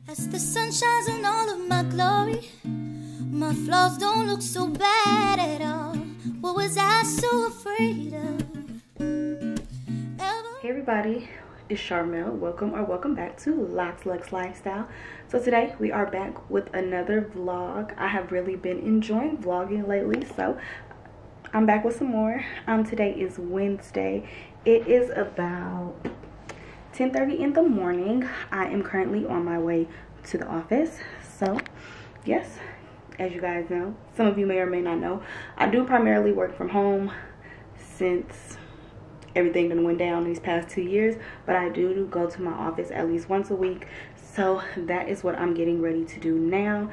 As the sun shines in all of my glory, my flaws don't look so bad at all. What was I so afraid of? Hey everybody, it's Sharmel. Welcome back to Locks Lifestyle. So today we are back with another vlog. I have really been enjoying vlogging lately, so I'm back with some more. Today is Wednesday. It is about 10:30 in the morning. I am currently on my way to the office. So yes, as you guys know, some of you may or may not know, I do primarily work from home since everything that went down these past 2 years, but I do go to my office at least once a week. So that is what I'm getting ready to do now.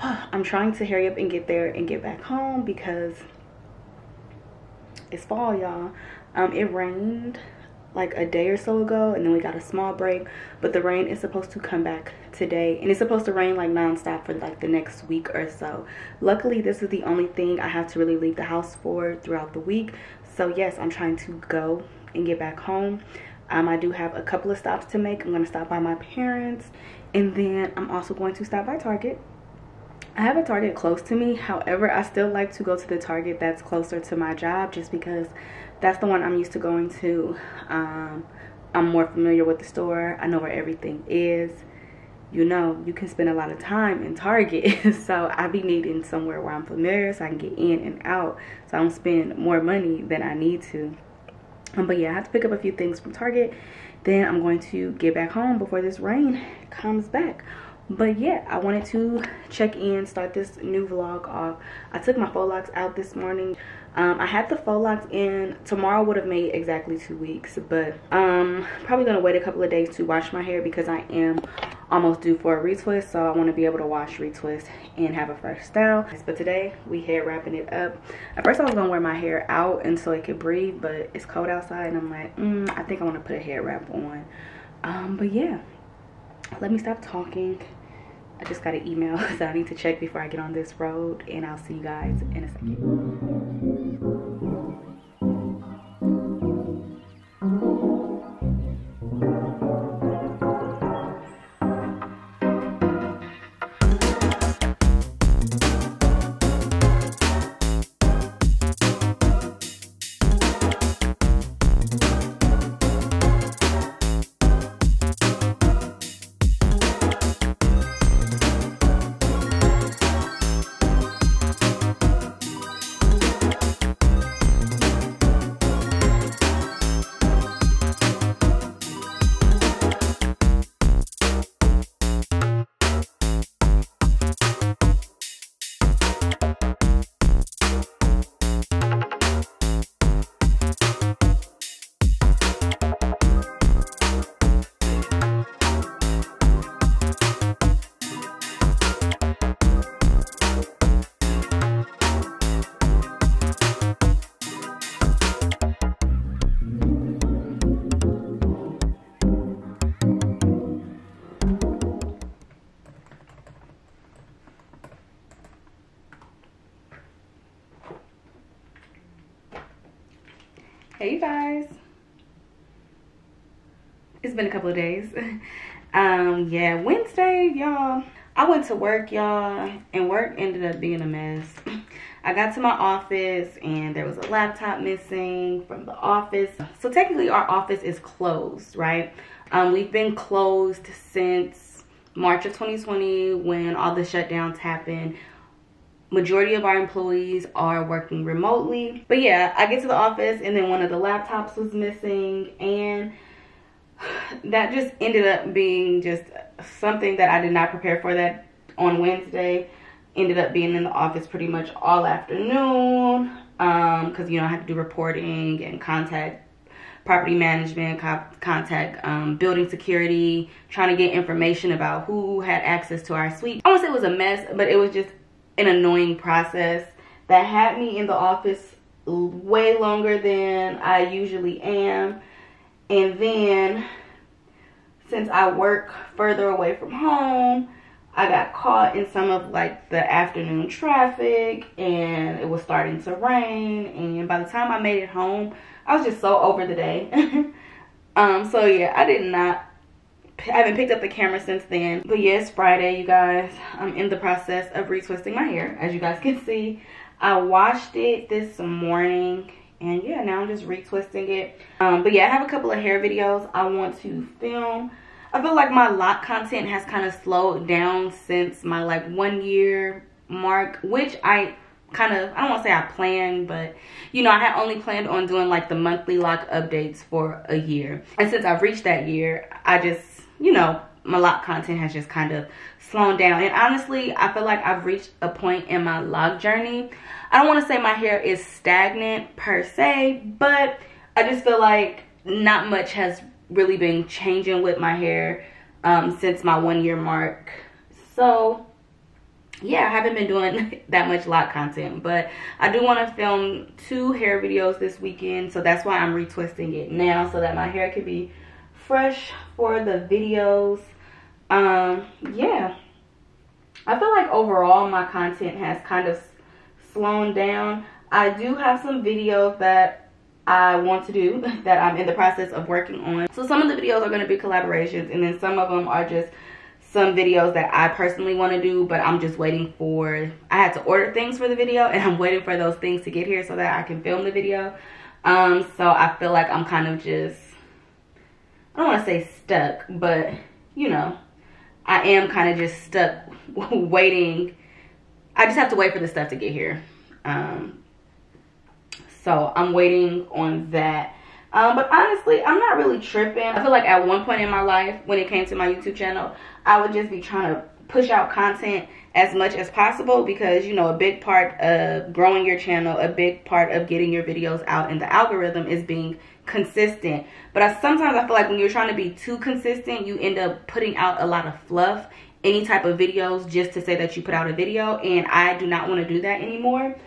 I'm trying to hurry up and get there and get back home because it's fall, y'all. It rained like a day or so ago, and then we got a small break, but the rain is supposed to come back today, and it's supposed to rain like non-stop for like the next week or so. Luckily, this is the only thing I have to really leave the house for throughout the week. So yes, I'm trying to go and get back home. I do have a couple of stops to make. I'm going to stop by my parents, and then I'm also going to stop by Target. I have a Target close to me. However, I still like to go to the Target that's closer to my job just because that's the one I'm used to going to. I'm more familiar with the store. I know where everything is. You know, you can spend a lot of time in Target. So I be needing somewhere where I'm familiar so I can get in and out, so I don't spend more money than I need to. But yeah, I have to pick up a few things from Target. Then I'm going to get back home before this rain comes back. But yeah, I wanted to check in, start this new vlog off. I took my faux locks out this morning. I had the faux locks in. Tomorrow would have made exactly 2 weeks, but probably gonna wait a couple of days to wash my hair because I am almost due for a retwist. So I want to be able to wash, retwist, and have a fresh style. But today we hair wrapping it up. At first I was gonna wear my hair out and so it could breathe, but it's cold outside and I'm like, I think I want to put a hair wrap on. But yeah, let me stop talking. I just got an email, so I need to check before I get on this road, and I'll see you guys in a second. Hey you guys, it's been a couple of days. Yeah, Wednesday, y'all, I went to work, y'all, and work ended up being a mess. I got to my office and there was a laptop missing from the office. So technically our office is closed, right? We've been closed since March of 2020 when all the shutdowns happened. Majority of our employees are working remotely. But yeah, I get to the office and then one of the laptops was missing, and that just ended up being just something that I did not prepare for. That on Wednesday ended up being in the office pretty much all afternoon because you know I have to do reporting and contact property management, contact building security, trying to get information about who had access to our suite. I won't say it was a mess, but it was just an annoying process that had me in the office way longer than I usually am. And then since I work further away from home, I got caught in some of like the afternoon traffic, and it was starting to rain, and by the time I made it home I was just so over the day. So yeah, I did not I haven't picked up the camera since then. But yeah, it's Friday, you guys. I'm in the process of retwisting my hair, as you guys can see. I washed it this morning, and yeah, now I'm just retwisting it. But yeah, I have a couple of hair videos I want to film. I feel like my lock content has kind of slowed down since my like 1 year mark, which I don't want to say I planned, but you know, I had only planned on doing like the monthly lock updates for a year. And since I've reached that year, I just, you know, my lock content has just kind of slowed down. And honestly, I feel like I've reached a point in my lock journey. I don't want to say my hair is stagnant per se, but I just feel like not much has really been changing with my hair since my 1 year mark. So yeah, I haven't been doing that much lock content, but I do want to film 2 hair videos this weekend, so that's why I'm retwisting it now, so that my hair can be fresh for the videos. Yeah, I feel like overall my content has kind of slowed down. I do have some videos that I want to do that I'm in the process of working on. So some of the videos are going to be collaborations, and then some of them are just some videos that I personally want to do, but I'm just waiting for, I had to order things for the video, and I'm waiting for those things to get here so that I can film the video. So I feel like I'm kind of just, I don't want to say stuck, but you know, I am kind of just stuck waiting. I just have to wait for the stuff to get here. So I'm waiting on that. But honestly, I'm not really tripping. I feel like at one point in my life, when it came to my YouTube channel, I would just be trying to push out content as much as possible, because you know, a big part of growing your channel, a big part of getting your videos out in the algorithm is being consistent. But sometimes I feel like when you're trying to be too consistent, you end up putting out a lot of fluff, any type of videos, just to say that you put out a video, and I do not want to do that anymore.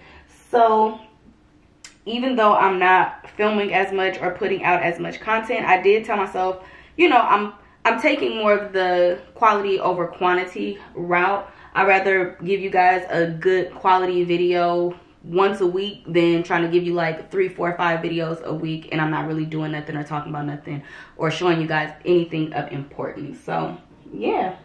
So even though I'm not filming as much or putting out as much content, I did tell myself, you know, I'm taking more of the quality over quantity route. I'd rather give you guys a good quality video once a week than trying to give you like 3, 4, 5 videos a week, and I'm not really doing nothing or talking about nothing or showing you guys anything of importance. So yeah,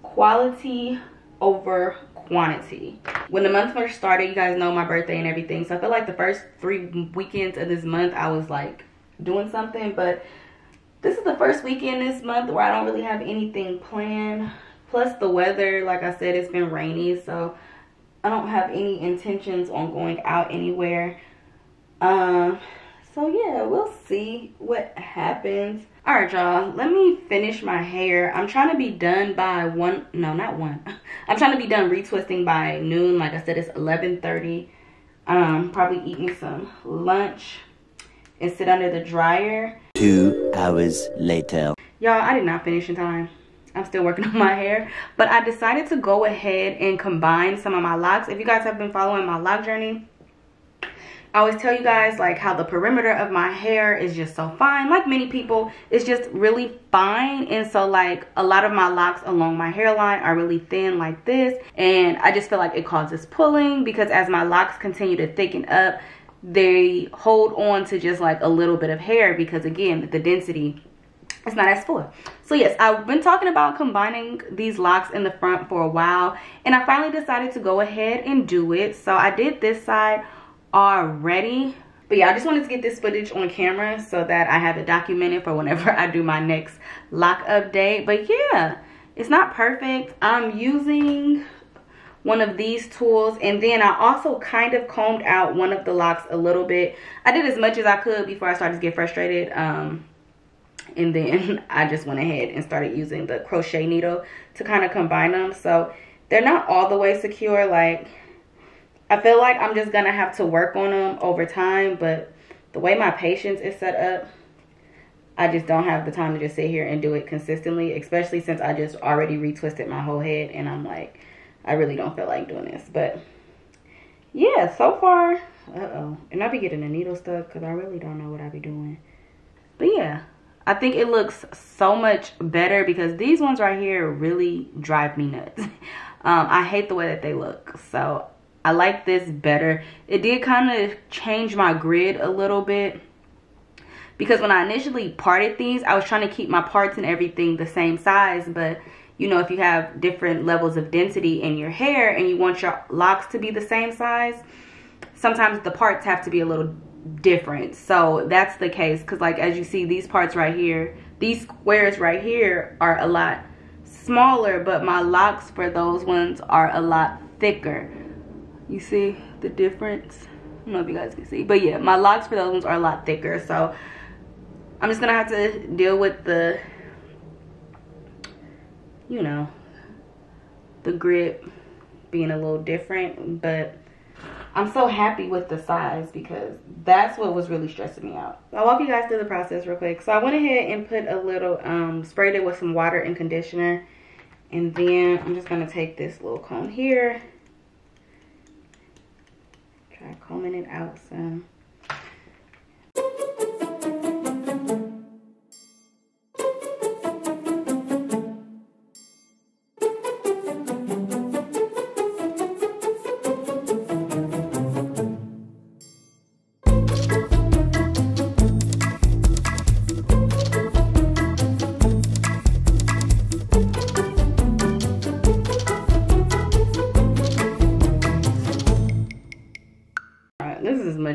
quality over quantity. When the month first started, you guys know my birthday and everything, so I feel like the first 3 weekends of this month I was like doing something, but this is the first weekend this month where I don't really have anything planned. Plus the weather, like I said, it's been rainy, so I don't have any intentions on going out anywhere. So yeah, we'll see what happens. All right, y'all, let me finish my hair. I'm trying to be done by I'm trying to be done retwisting by noon. Like I said, it's 11:30. Probably eat me some lunch and sit under the dryer. 2 hours later. Y'all, I did not finish in time. I'm still working on my hair, but I decided to go ahead and combine some of my locks. If you guys have been following my lock journey, I always tell you guys like how the perimeter of my hair is just so fine. Like many people, it's just really fine. And so like a lot of my locks along my hairline are really thin like this. And I just feel like it causes pulling, because as my locks continue to thicken up, they hold on to just like a little bit of hair, because again, the density is not as full. So yes, I've been talking about combining these locks in the front for a while, and I finally decided to go ahead and do it. So I did this side already, but yeah, I just wanted to get this footage on camera so that I have it documented for whenever I do my next lock update. But yeah, it's not perfect. I'm using one of these tools, and then I also kind of combed out one of the locks a little bit. I did as much as I could before I started to get frustrated, and then I just went ahead and started using the crochet needle to kind of combine them. So they're not all the way secure. Like, I feel like I'm just gonna have to work on them over time, but the way my patience is set up, I just don't have the time to just sit here and do it consistently, especially since I just already retwisted my whole head, and I'm like, I really don't feel like doing this. But yeah, so far, and I be getting the needle stuck because I really don't know what I be doing. But yeah, I think it looks so much better, because these ones right here really drive me nuts. I hate the way that they look, so I like this better. It did kind of change my grid a little bit, because when I initially parted these, I was trying to keep my parts and everything the same size. But you know, if you have different levels of density in your hair and you want your locks to be the same size, sometimes the parts have to be a little different. So that's the case, because like as you see, these parts right here, these squares right here are a lot smaller, but my locks for those ones are a lot thicker. You see the difference? I don't know if you guys can see, but yeah, my locks for those ones are a lot thicker. So I'm just gonna have to deal with the, you know, the grip being a little different. But I'm so happy with the size, because that's what was really stressing me out. I'll walk you guys through the process real quick. So I went ahead and put a little, sprayed it with some water and conditioner. And then I'm just gonna take this little comb here. Try combing it out some.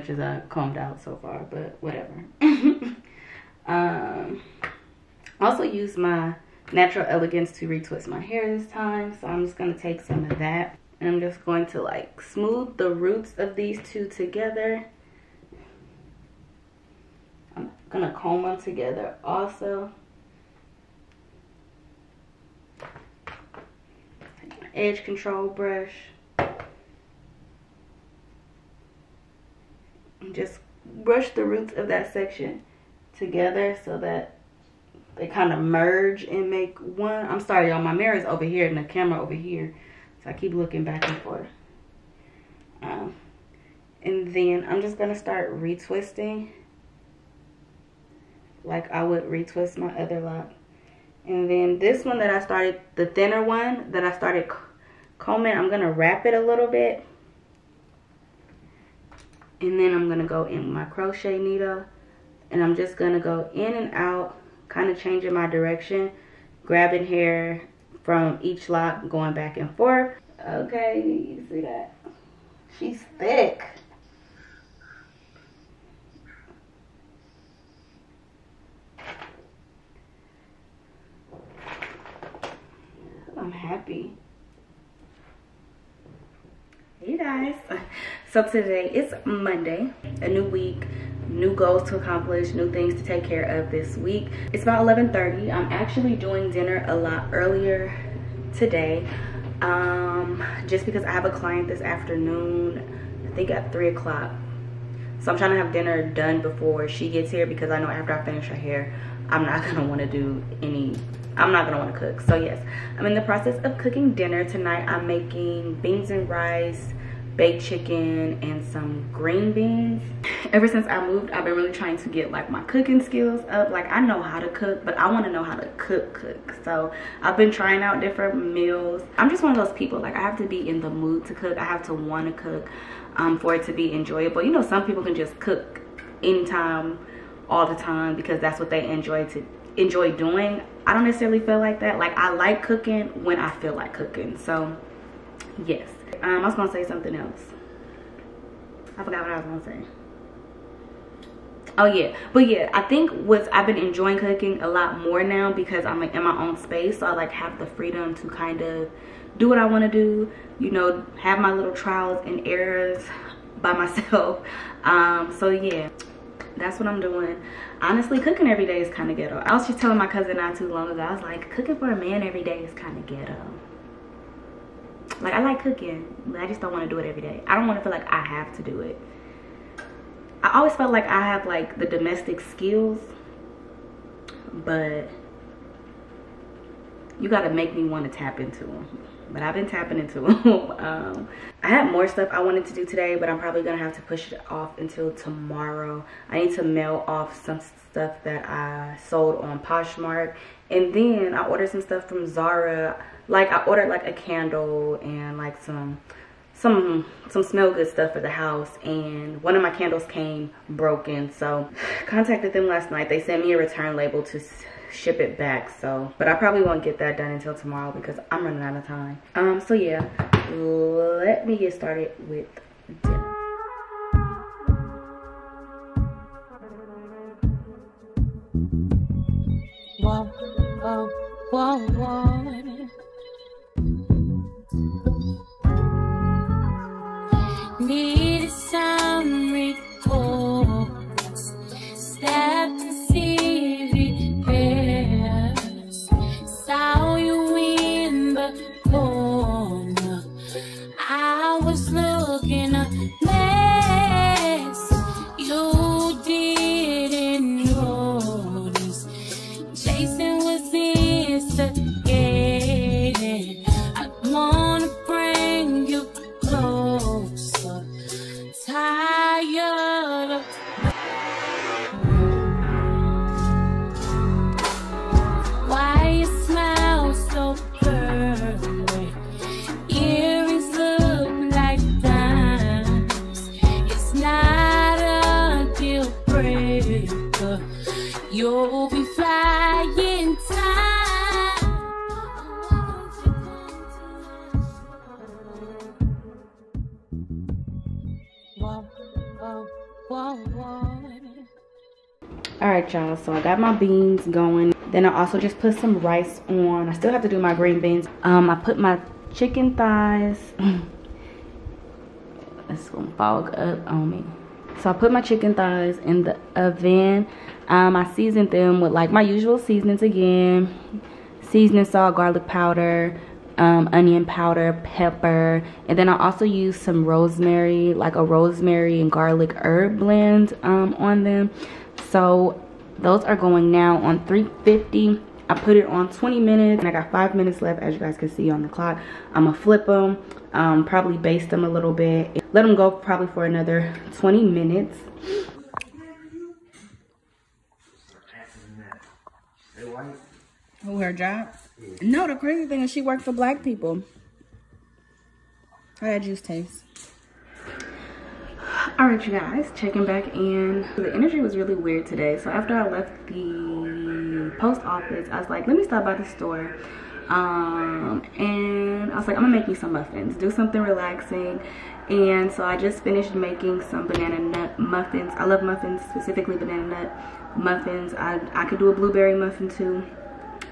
As I combed out so far, but whatever. Also use my Natural Elegance to retwist my hair this time, so I'm just going to take some of that and I'm just going to like smooth the roots of these two together. I'm gonna comb them together also. Take my edge control brush. Just brush the roots of that section together so that they kind of merge and make one. I'm sorry, y'all, my mirror is over here and the camera over here, so I keep looking back and forth. And then I'm just gonna start retwisting like I would retwist my other lock. And then this one that I started, the thinner one that I started combing, I'm gonna wrap it a little bit. And then I'm gonna go in with my crochet needle and I'm just gonna go in and out, kind of changing my direction, grabbing hair from each lock, going back and forth. Okay, you see that? She's thick. I'm happy. Hey guys, so today is Monday, a new week, new goals to accomplish, new things to take care of this week. It's about 11:30. I'm actually doing dinner a lot earlier today, just because I have a client this afternoon, I think at 3 o'clock. So I'm trying to have dinner done before she gets here, because I know after I finish her hair, I'm not gonna want to do I'm not gonna want to cook. So yes, I'm in the process of cooking dinner tonight. I'm making beans and rice, baked chicken, and some green beans. Ever since I moved, I've been really trying to get like my cooking skills up. Like, I know how to cook, but I want to know how to cook. So I've been trying out different meals. I'm just one of those people, like I have to be in the mood to cook. I have to want to cook for it to be enjoyable. You know, some people can just cook anytime, all the time, because that's what they enjoy doing. I don't necessarily feel like that. Like, I like cooking when I feel like cooking. So yes, I was gonna say something else. I forgot what I was gonna say. Oh yeah, but yeah, I think I've been enjoying cooking a lot more now, because I'm like in my own space, so I like have the freedom to kind of do what I want to do, you know, have my little trials and errors by myself. So yeah, that's what I'm doing. Honestly, cooking every day is kind of ghetto. I was just telling my cousin not too long ago, I was like, cooking for a man every day is kind of ghetto. Like, I like cooking, but I just don't want to do it every day. I don't want to feel like I have to do it. I always felt like I have like the domestic skills, but you got to make me want to tap into them. But I've been tapping into them. I had more stuff I wanted to do today, but I'm probably gonna have to push it off until tomorrow. I need to mail off some stuff that I sold on Poshmark, and then I ordered some stuff from Zara. Like, I ordered like a candle and like some some smell good stuff for the house, and one of my candles came broken. So contacted them last night. They sent me a return label to ship it back. So, but I probably won't get that done until tomorrow because I'm running out of time. So yeah, let me get started with dinner. Whoa, whoa, whoa, whoa. Needed some recourse, stepped to see repairs. Saw you in the corner. I was looking a mess. You didn't notice. Jason was instigated. I wanna bring you closer. Tired of why you smell so perfect. Earrings look like diamonds. It's not a deal breaker. You'll be flying time. Whoa, whoa, whoa, whoa. All right, y'all, so I got my beans going. Then I also just put some rice on. I still have to do my green beans. I put my chicken thighs. It's gonna fog up on me. So I put my chicken thighs in the oven. I seasoned them with like my usual seasonings again. Seasoning salt, garlic powder, onion powder, pepper. And then I also used some rosemary, like a rosemary and garlic herb blend on them. So those are going now on 350. I put it on 20 minutes and I got 5 minutes left, as you guys can see on the clock. I'm gonna flip them, probably baste them a little bit. Let them go probably for another 20 minutes. Who, her job? No, the crazy thing is she worked for black people. How that juice taste? All right, you guys, checking back in. The energy was really weird today. So after I left the post office, I was like, let me stop by the store. And I was like, I'm gonna make me some muffins, do something relaxing. And so I just finished making some banana nut muffins. I love muffins, specifically banana nut muffins. I could do a blueberry muffin too.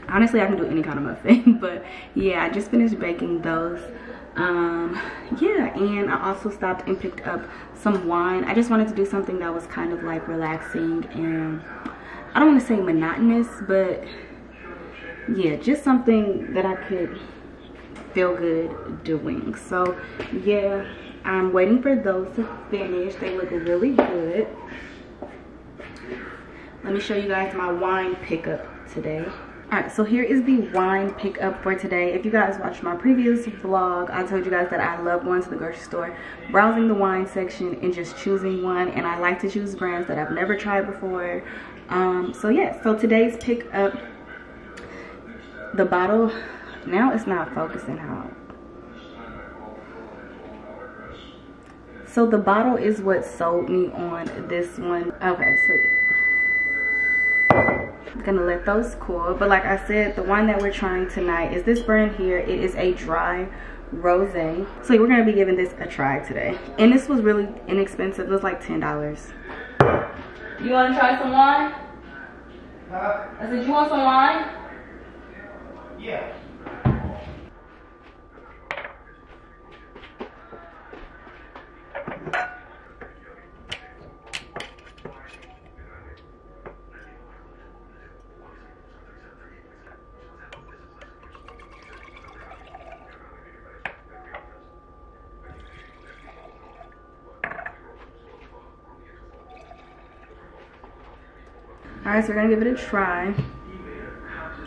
Honestly, I can do any kind of muffin. But yeah, I just finished baking those. Yeah, and I also stopped and picked up some wine. I just wanted to do something that was kind of like relaxing and I don't want to say monotonous, but yeah, just something that I could feel good doing. So yeah, I'm waiting for those to finish. They look really good. Let me show you guys my wine pickup today. Alright, so here is the wine pickup for today. If you guys watched my previous vlog, I told you guys that I love going to the grocery store, browsing the wine section and just choosing one. And I like to choose brands that I've never tried before. So yeah, so today's pickup, the bottle, now it's not focusing out. So the bottle is what sold me on this one. Okay, so gonna let those cool. But like I said, the wine that we're trying tonight is this brand here. It is a dry rosé. So we're gonna be giving this a try today, and this was really inexpensive. It was like $10. You want to try some wine? I said, you want some wine? Yeah. Alright, so we're gonna give it a try.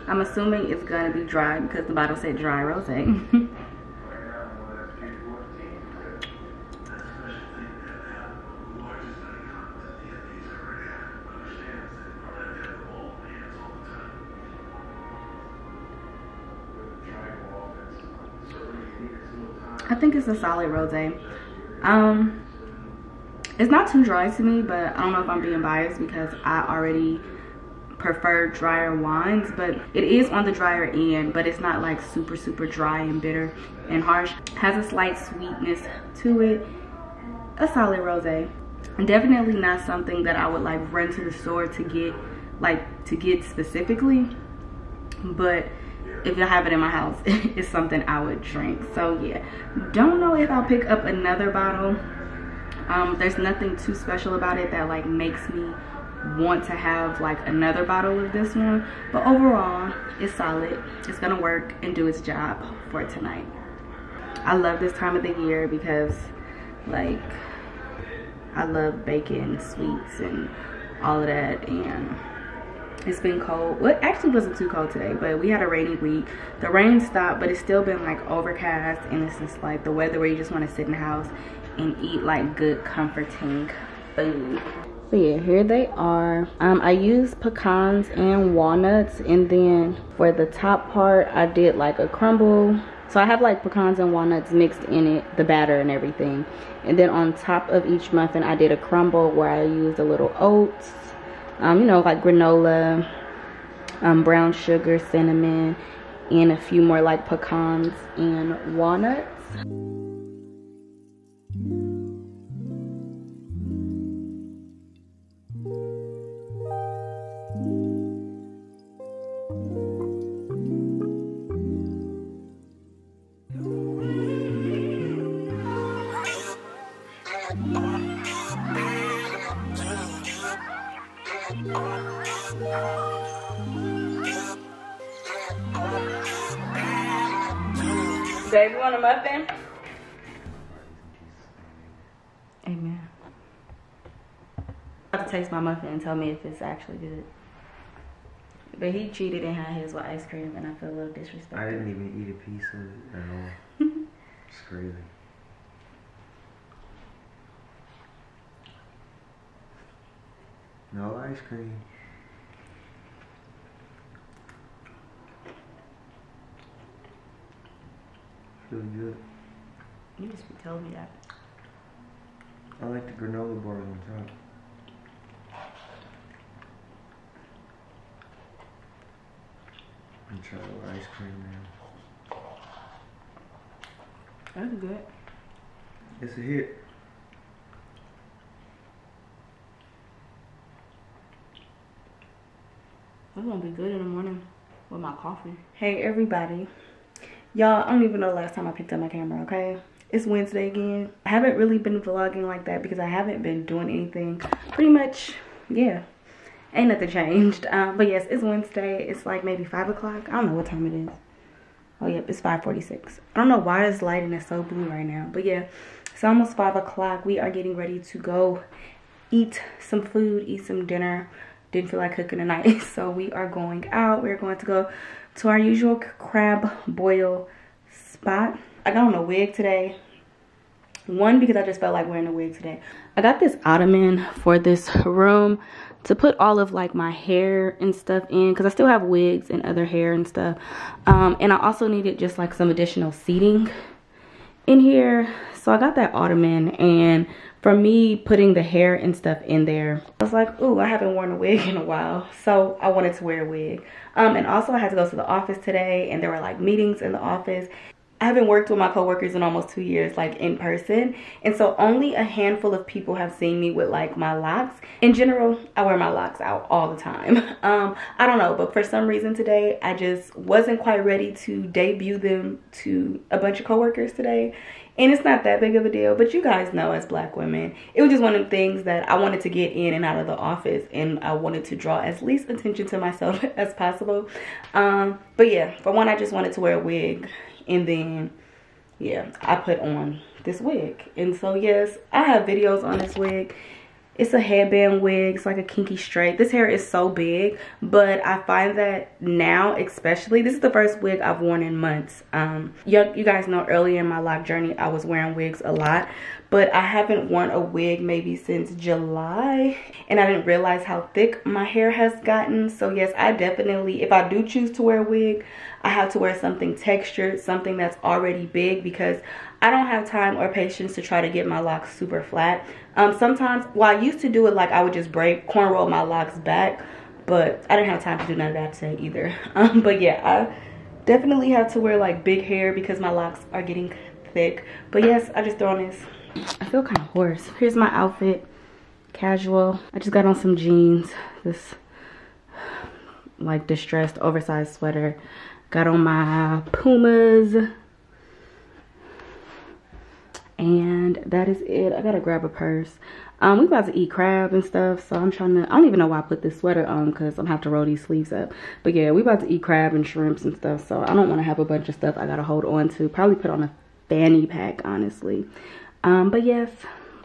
I'm assuming it's gonna be dry because the bottle said dry rosé. I think it's a solid rosé. It's not too dry to me, but I don't know if I'm being biased because I already prefer drier wines, but it is on the drier end, but it's not like super dry and bitter and harsh. Has a slight sweetness to it. A solid rosé. And definitely not something that I would like run to the store to get specifically, but if I have it in my house, it's something I would drink. So yeah, don't know if I'll pick up another bottle. There's nothing too special about it that like makes me want to have like another bottle of this one, but overall it's solid. It's gonna work and do its job for tonight. I love this time of the year because like I love baking sweets and all of that, and it's been cold. Well, it actually wasn't too cold today, but we had a rainy week. The rain stopped, but it's still been like overcast, and it's just like the weather where you just want to sit in the house and eat like good comforting food. So yeah, here they are. I used pecans and walnuts, and then for the top part I did like a crumble. So I have like pecans and walnuts mixed in it, the batter and everything. And then on top of each muffin I did a crumble where I used a little oats, you know, like granola, brown sugar, cinnamon, and a few more like pecans and walnuts. Babe, you want a muffin? Amen. I'm about to taste my muffin and tell me if it's actually good. But he cheated and had his with ice cream, and I feel a little disrespectful. I didn't even eat a piece of it at all. It's crazy. No ice cream. Feel good. You just be telling me that. I like the granola bar on top. And try the ice cream now. That's good. It's a hit. That's gonna be good in the morning with my coffee. Hey everybody. Y'all, I don't even know the last time I picked up my camera, okay? It's Wednesday again. I haven't really been vlogging like that because I haven't been doing anything. Pretty much, yeah. Ain't nothing changed. But yes, it's Wednesday. It's like maybe 5 o'clock. I don't know what time it is. Oh, yep, it's 5:46. I don't know why this lighting is so blue right now. But yeah, it's almost 5 o'clock. We are getting ready to go eat some food, eat some dinner. Didn't feel like cooking tonight, so we are going out. We're going to go to our usual crab boil spot. I got on a wig today. One, because I just felt like wearing a wig today. I got this ottoman for this room to put all of like my hair and stuff in, because I still have wigs and other hair and stuff. And I also needed just like some additional seating in here. So I got that ottoman, and for me putting the hair and stuff in there, I was like, ooh, I haven't worn a wig in a while, so I wanted to wear a wig. And also I had to go to the office today, and there were like meetings in the office. I haven't worked with my coworkers in almost 2 years, like in person, and so only a handful of people have seen me with like my locks. In general, I wear my locks out all the time. I don't know, but for some reason today I just wasn't quite ready to debut them to a bunch of coworkers today. And it's not that big of a deal, but you guys know, as black women, it was just one of the things that I wanted to get in and out of the office, and I wanted to draw as least attention to myself as possible. But yeah, for one, I just wanted to wear a wig, and then yeah, I put on this wig. And so yes, I have videos on this wig. It's a headband wig. It's like a kinky straight. This hair is so big, but I find that now, especially, this is the first wig I've worn in months. You guys know earlier in my lock journey, I was wearing wigs a lot, but I haven't worn a wig maybe since July, and I didn't realize how thick my hair has gotten. So yes, I definitely, if I do choose to wear a wig, I have to wear something textured, something that's already big, because I don't have time or patience to try to get my locks super flat. Sometimes, well, I used to do it like I would just cornrow my locks back, but I didn't have time to do none of that today either. But yeah, I definitely have to wear like big hair because my locks are getting thick. But yes, I just threw on this. I feel kind of hoarse. Here's my outfit, casual. I just got on some jeans, this like distressed oversized sweater. Got on my Pumas, and that is it. I gotta grab a purse. We about to eat crab and stuff, so I'm trying to, I don't even know why I put this sweater on because I'm gonna have to roll these sleeves up. But yeah, we about to eat crab and shrimps and stuff, so I don't want to have a bunch of stuff I gotta hold on to. Probably put on a fanny pack, honestly. But yes,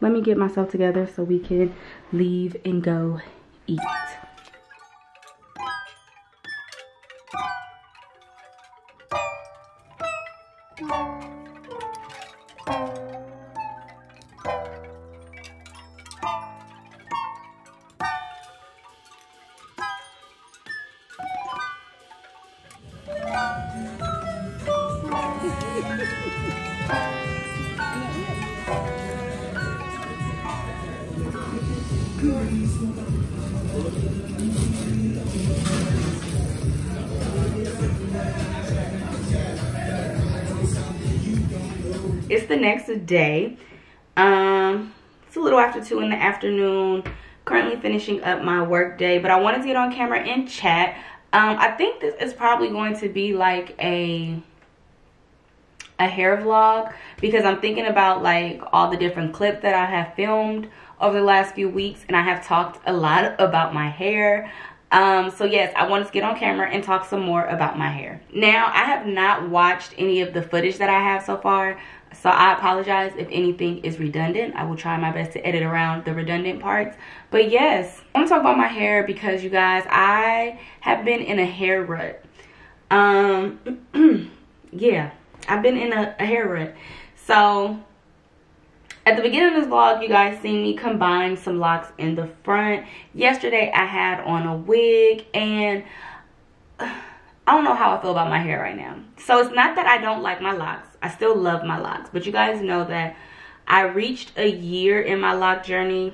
let me get myself together so we can leave and go eat. It's the next day. It's a little after 2 in the afternoon. Currently finishing up my work day, but I wanted to get on camera and chat. I think this is probably going to be like a hair vlog, because I'm thinking about like all the different clips that I have filmed over the last few weeks, and I have talked a lot about my hair. So yes, I wanted to get on camera and talk some more about my hair. Now, I have not watched any of the footage that I have so far, so I apologize if anything is redundant. I will try my best to edit around the redundant parts. But yes, I want to talk about my hair because, you guys, I have been in a hair rut. Yeah, I've been in a hair rut. So at the beginning of this vlog, you guys seen me combine some locks in the front. Yesterday, I had on a wig, and I don't know how I feel about my hair right now. So it's not that I don't like my locks. I still love my locks. But you guys know that I reached a year in my lock journey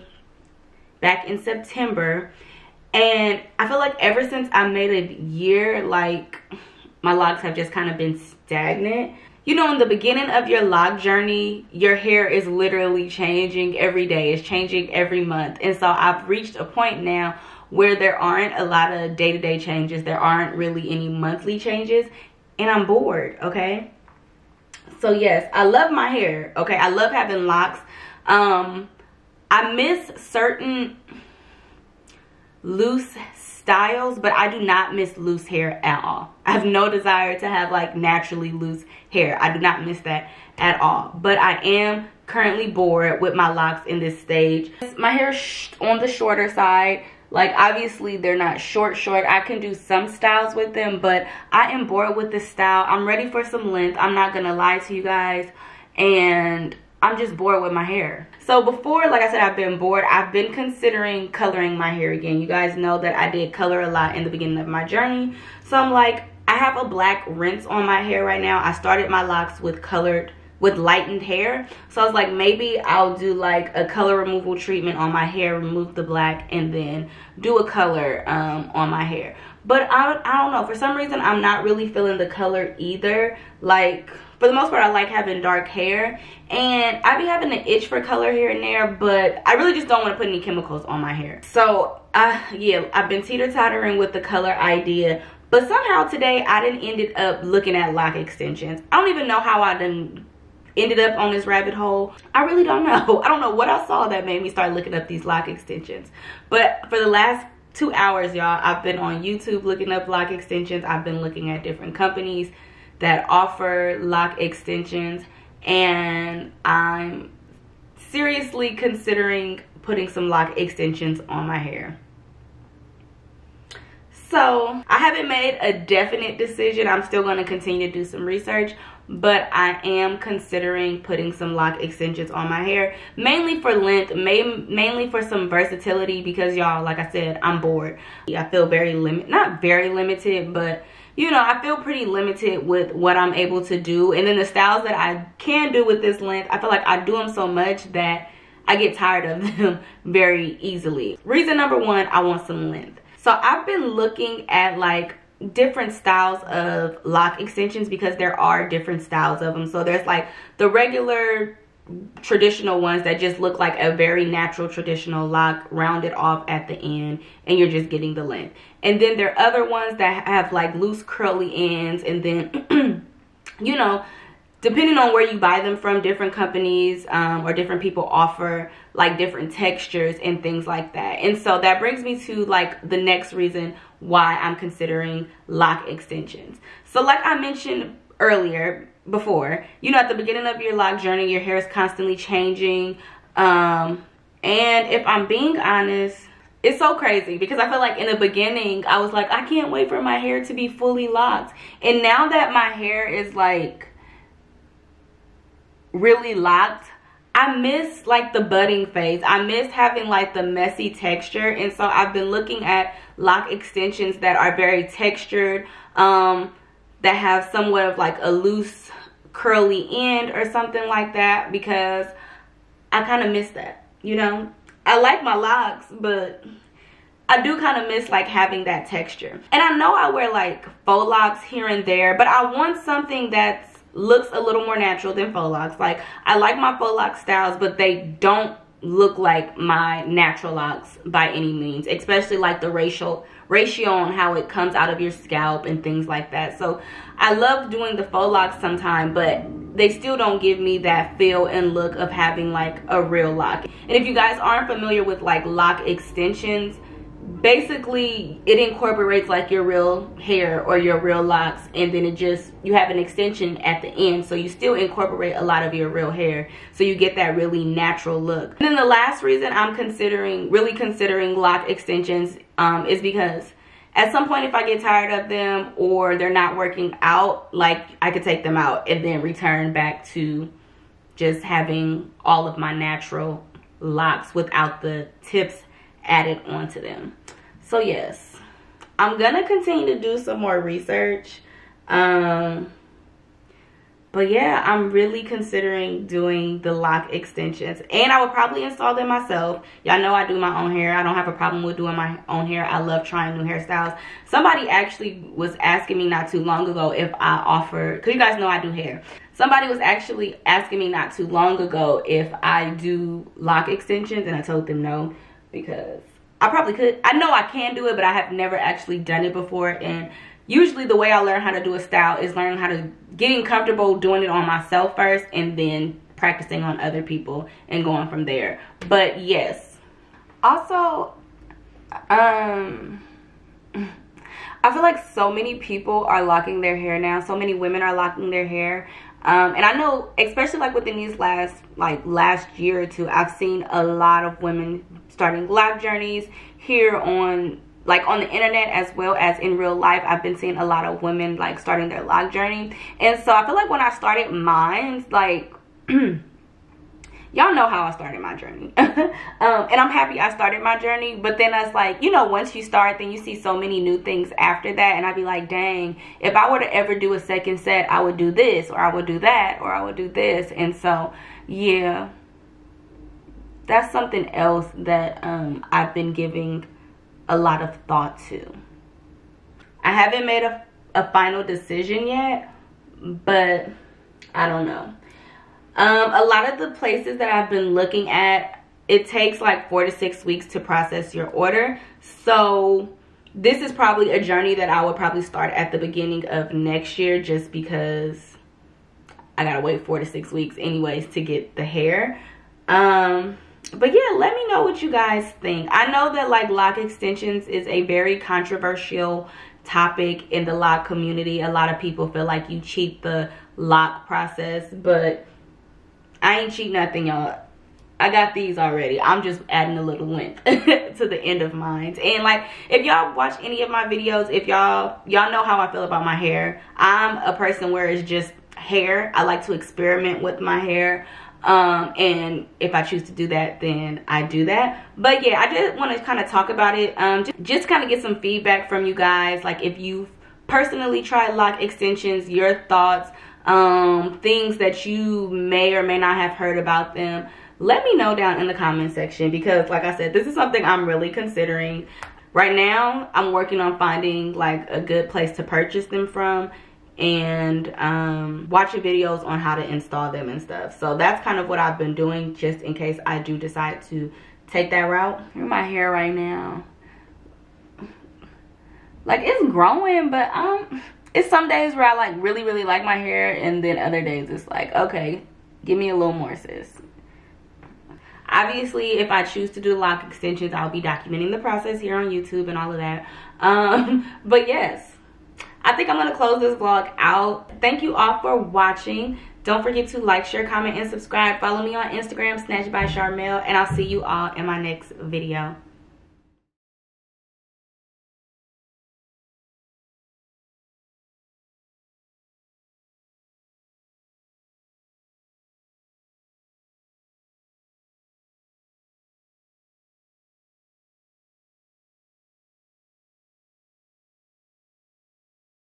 back in September. And I feel like ever since I made a year, like, my locks have just kind of been stagnant. You know, in the beginning of your lock journey, your hair is literally changing every day. It's changing every month. And so I've reached a point now where there aren't a lot of day-to-day changes. There aren't really any monthly changes. And I'm bored, okay? So yes, I love my hair, okay? I love having locks. I miss certain loose styles, but I do not miss loose hair at all. I have no desire to have like naturally loose hair. I do not miss that at all. But I am currently bored with my locks in this stage. My hair is on the shorter side. Like, obviously they're not short. I can do some styles with them, but I am bored with this style. I'm ready for some length. I'm not gonna lie to you guys, and I'm just bored with my hair. So before, like I said, I've been bored. I've been considering coloring my hair again. You guys know that I did color a lot in the beginning of my journey. So I'm like, I have a black rinse on my hair right now. I started my locks with lightened hair. So I was like, maybe I'll do like a color removal treatment on my hair, remove the black, and then do a color on my hair. But I don't know, for some reason I'm not really feeling the color either. Like, for the most part, I like having dark hair, and I be having an itch for color here and there, but I really just don't want to put any chemicals on my hair. So yeah, I've been teeter-tottering with the color idea, but somehow today I done ended up looking at lock extensions. I don't even know how I done ended up on this rabbit hole. I really don't know. I don't know what I saw that made me start looking up these lock extensions. But for the last 2 hours, y'all, I've been on YouTube looking up lock extensions. I've been looking at different companies that offer lock extensions, and I'm seriously considering putting some lock extensions on my hair. So I haven't made a definite decision. I'm still going to continue to do some research, but I am considering putting some lock extensions on my hair, mainly for length, mainly for some versatility, because y'all, like I said, I'm bored. I feel very not very limited, but you know, I feel pretty limited with what I'm able to do. And then the styles that I can do with this length, I feel like I do them so much that I get tired of them very easily. Reason number one, I want some length. So I've been looking at like different styles of lock extensions because there are different styles of them. So there's like the regular traditional ones that just look like a very natural traditional lock, rounded off at the end, and you're just getting the length. And then there are other ones that have like loose curly ends, and then you know, depending on where you buy them from, different companies or different people offer like different textures and things like that. And so that brings me to like the next reason why I'm considering lock extensions. So like I mentioned earlier, before, you know, at the beginning of your lock journey, your hair is constantly changing. And if I'm being honest, it's so crazy because I feel like in the beginning, I was like, I can't wait for my hair to be fully locked. And now that my hair is like really locked, I miss like the budding phase. I miss having like the messy texture. And so I've been looking at lock extensions that are very textured, that have somewhat of like a loose curly end or something like that, because I kind of miss that, you know. I like my locks, but I do kind of miss like having that texture. And I know I wear like faux locks here and there, but I want something that looks a little more natural than faux locks. Like I like my faux lock styles, but they don't look like my natural locks by any means, especially like the ratio on how it comes out of your scalp and things like that. So I love doing the faux locks sometimes, but they still don't give me that feel and look of having like a real lock. And if you guys aren't familiar with like lock extensions, basically it incorporates like your real hair or your real locks, and then it just, you have an extension at the end, so you still incorporate a lot of your real hair, so you get that really natural look. And then the last reason I'm really considering lock extensions is because at some point, if I get tired of them or they're not working out, like I could take them out and then return back to just having all of my natural locks without the tips added onto them. So yes, I'm gonna continue to do some more research, but yeah, I'm really considering doing the lock extensions, and I would probably install them myself. Y'all know I do my own hair. I don't have a problem with doing my own hair. I love trying new hairstyles. Somebody actually was asking me not too long ago if I offer, because you guys know I do hair. Somebody was actually asking me not too long ago if I do lock extensions, and I told them no, because I probably could. I know I can do it, but I have never actually done it before. And usually the way I learn how to do a style is learning how to, getting comfortable doing it on myself first, and then practicing on other people and going from there. But yes. Also, I feel like so many people are locking their hair now. So many women are locking their hair. And I know, especially like within these last year or two, I've seen a lot of women starting lock journeys here on the internet as well as in real life. I've been seeing a lot of women like starting their lock journey. And so I feel like when I started mine, like y'all know how I started my journey. And I'm happy I started my journey. But then it's like, you know, once you start, then you see so many new things after that. And I'd be like, dang, if I were to ever do a second set, I would do this, or I would do that, or I would do this. And so, yeah, that's something else that I've been giving a lot of thought to. I haven't made a final decision yet, but I don't know. A lot of the places that I've been looking at, it takes like 4 to 6 weeks to process your order. So this is probably a journey that I would probably start at the beginning of next year, just because I gotta wait 4 to 6 weeks anyways to get the hair. But yeah, let me know what you guys think. I know that like lock extensions is a very controversial topic in the lock community. A lot of people feel like you cheat the lock process, but I ain't cheat nothing, y'all. I got these already. I'm just adding a little length to the end of mine. And like, if y'all watch any of my videos, if y'all know how I feel about my hair. I'm a person where it's just hair. I like to experiment with my hair. And if I choose to do that, then I do that. But yeah, I just want to kind of talk about it, just kind of get some feedback from you guys, like if you've personally tried lock extensions, your thoughts, things that you may or may not have heard about them, let me know down in the comment section, because like I said, this is something I'm really considering. Right now, I'm working on finding like a good place to purchase them from, and watching videos on how to install them and stuff. So that's kind of what I've been doing, just in case I do decide to take that route. Look at my hair right now. Like, it's growing, but it's some days where I like really like my hair, and then other days it's like, okay, give me a little more, sis. Obviously, if I choose to do lock extensions, I'll be documenting the process here on YouTube and all of that. But yes, I think I'm going to close this vlog out. Thank you all for watching. Don't forget to like, share, comment, and subscribe. Follow me on Instagram, Snatched by Sharmel, and I'll see you all in my next video.